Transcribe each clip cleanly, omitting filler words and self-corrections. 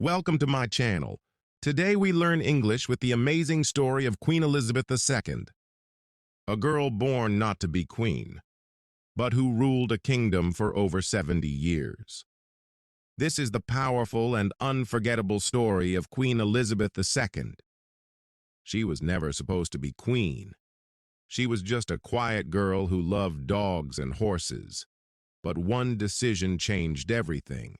Welcome to my channel. Today we learn English with the amazing story of Queen Elizabeth II, a girl born not to be queen, but who ruled a kingdom for over 70 years. This is the powerful and unforgettable story of Queen Elizabeth II. She was never supposed to be queen. She was just a quiet girl who loved dogs and horses. But one decision changed everything.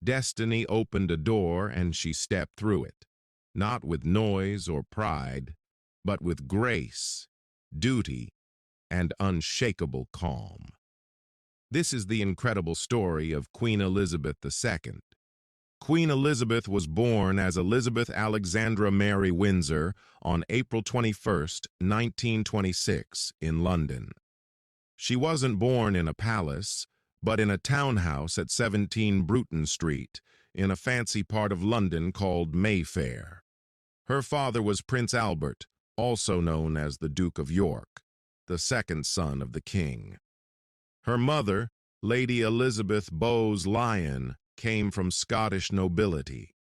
Destiny opened a door and she stepped through it, not with noise or pride, but with grace, duty, and unshakable calm. This is the incredible story of Queen Elizabeth II. Queen Elizabeth was born as Elizabeth Alexandra Mary Windsor on April 21, 1926, in London. She wasn't born in a palace, but in a townhouse at 17 Bruton Street, in a fancy part of London called Mayfair. Her father was Prince Albert, also known as the Duke of York, the second son of the king. Her mother, Lady Elizabeth Bowes-Lyon, came from Scottish nobility.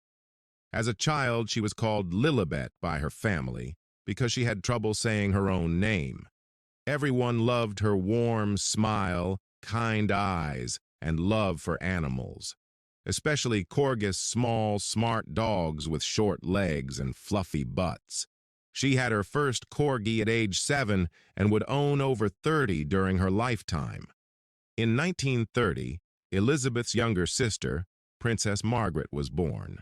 As a child, she was called Lilibet by her family because she had trouble saying her own name. Everyone loved her warm smile, kind eyes, and love for animals, especially Corgis small, smart dogs with short legs and fluffy butts. She had her first corgi at age 7 and would own over 30 during her lifetime. In 1930, Elizabeth's younger sister, Princess Margaret, was born.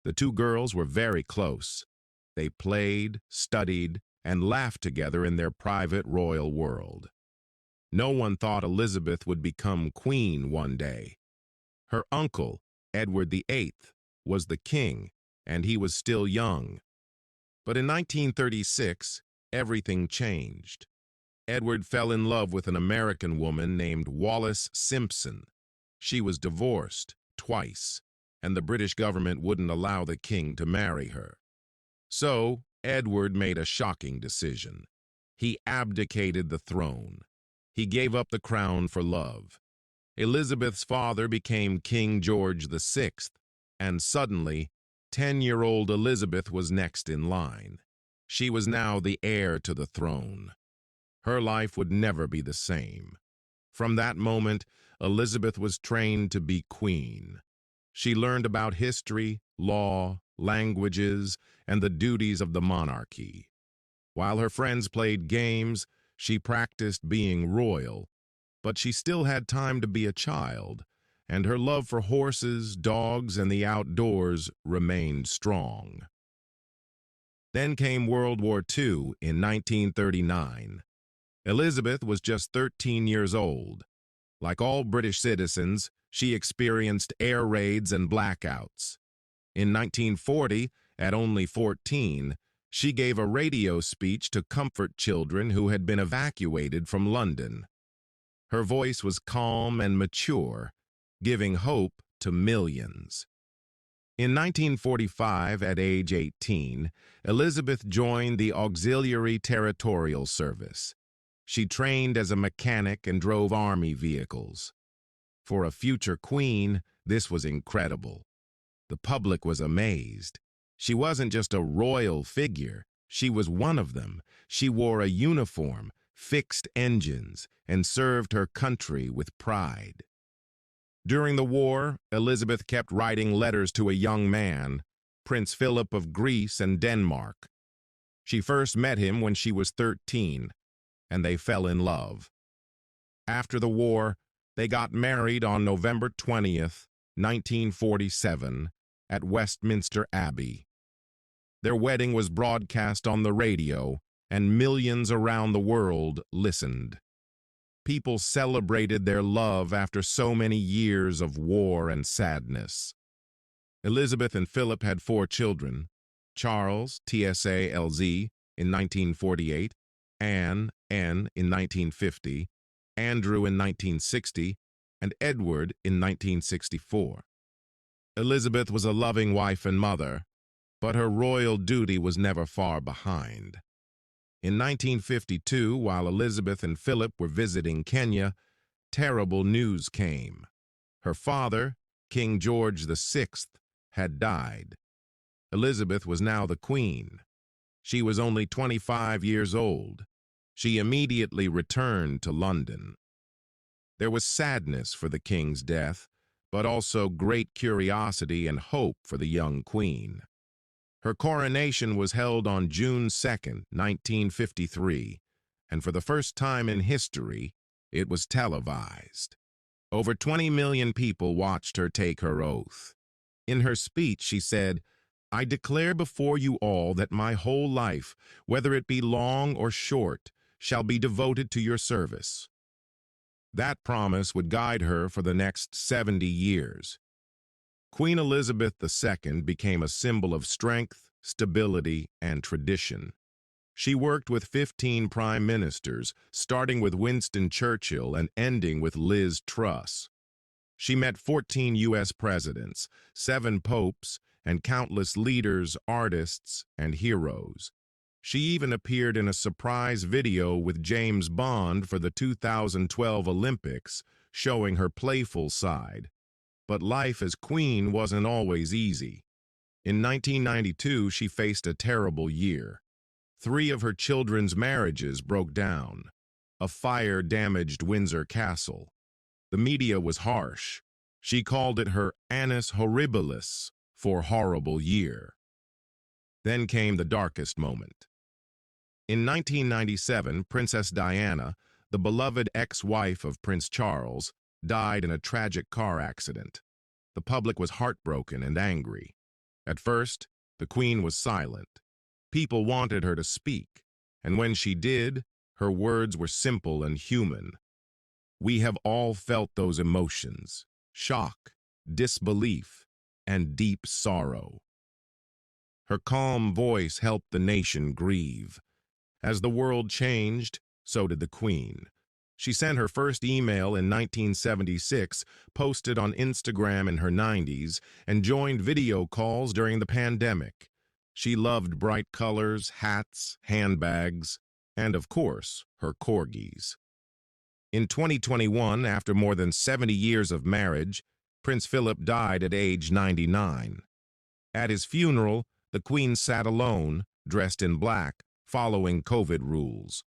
The two girls were very close. They played, studied, and laughed together in their private royal world. No one thought Elizabeth would become queen one day. Her uncle, Edward VIII, was the king, and he was still young. But in 1936, everything changed. Edward fell in love with an American woman named Wallis Simpson. She was divorced twice, and the British government wouldn't allow the king to marry her. So, Edward made a shocking decision. He abdicated the throne. He gave up the crown for love. Elizabeth's father became King George VI, and suddenly, 10-year-old Elizabeth was next in line. She was now the heir to the throne. Her life would never be the same. From that moment, Elizabeth was trained to be queen. She learned about history, law, languages, and the duties of the monarchy. While her friends played games, she practiced being royal, but she still had time to be a child, and her love for horses, dogs, and the outdoors remained strong. Then came World War II in 1939. Elizabeth was just 13 years old. Like all British citizens, she experienced air raids and blackouts. In 1940, at only 14, she gave a radio speech to comfort children who had been evacuated from London. Her voice was calm and mature, giving hope to millions. In 1945, at age 18, Elizabeth joined the Auxiliary Territorial Service. She trained as a mechanic and drove army vehicles. For a future queen, this was incredible. The public was amazed. She wasn't just a royal figure. She was one of them. She wore a uniform, fixed engines, and served her country with pride. During the war, Elizabeth kept writing letters to a young man, Prince Philip of Greece and Denmark. She first met him when she was 13, and they fell in love. After the war, they got married on November 20th, 1947, at Westminster Abbey. Their wedding was broadcast on the radio, and millions around the world listened. People celebrated their love after so many years of war and sadness. Elizabeth and Philip had 4 children: Charles, TSA-LZ, in 1948, Anne, N, in 1950, Andrew in 1960, and Edward in 1964. Elizabeth was a loving wife and mother, but her royal duty was never far behind. In 1952, while Elizabeth and Philip were visiting Kenya, terrible news came. Her father, King George VI, had died. Elizabeth was now the queen. She was only 25 years old. She immediately returned to London. There was sadness for the king's death, but also great curiosity and hope for the young queen. Her coronation was held on June 2, 1953, and for the first time in history, it was televised. Over 20 million people watched her take her oath. In her speech, she said, "I declare before you all that my whole life, whether it be long or short, shall be devoted to your service." That promise would guide her for the next 70 years. Queen Elizabeth II became a symbol of strength, stability, and tradition. She worked with 15 prime ministers, starting with Winston Churchill and ending with Liz Truss. She met 14 U.S. presidents, 7 popes, and countless leaders, artists, and heroes. She even appeared in a surprise video with James Bond for the 2012 Olympics, showing her playful side. But life as queen wasn't always easy. In 1992, she faced a terrible year. 3 of her children's marriages broke down. A fire damaged Windsor Castle. The media was harsh. She called it her annus horribilis, for horrible year. Then came the darkest moment. In 1997, Princess Diana, the beloved ex-wife of Prince Charles, died in a tragic car accident. The public was heartbroken and angry. At first, the Queen was silent. People wanted her to speak, and when she did, her words were simple and human. We have all felt those emotions: shock, disbelief, and deep sorrow. Her calm voice helped the nation grieve. As the world changed, so did the Queen. She sent her first email in 1976, posted on Instagram in her 90s, and joined video calls during the pandemic. She loved bright colors, hats, handbags, and of course, her corgis. In 2021, after more than 70 years of marriage, Prince Philip died at age 99. At his funeral, the Queen sat alone, dressed in black, following COVID rules.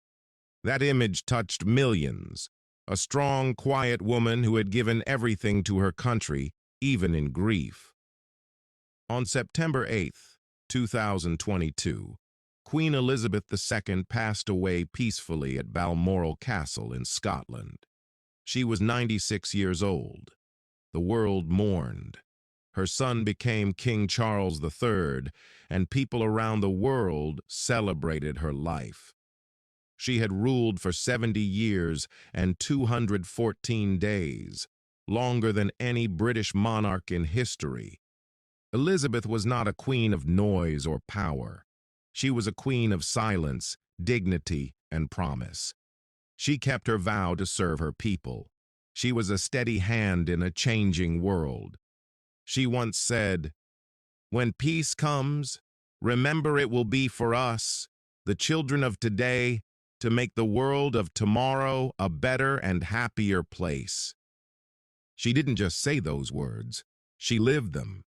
That image touched millions. A strong, quiet woman who had given everything to her country, even in grief. On September 8, 2022, Queen Elizabeth II passed away peacefully at Balmoral Castle in Scotland. She was 96 years old. The world mourned. Her son became King Charles III, and people around the world celebrated her life. She had ruled for 70 years and 214 days, longer than any British monarch in history. Elizabeth was not a queen of noise or power. She was a queen of silence, dignity, and promise. She kept her vow to serve her people. She was a steady hand in a changing world. She once said, "When peace comes, remember it will be for us, the children of today, to make the world of tomorrow a better and happier place." She didn't just say those words, she lived them.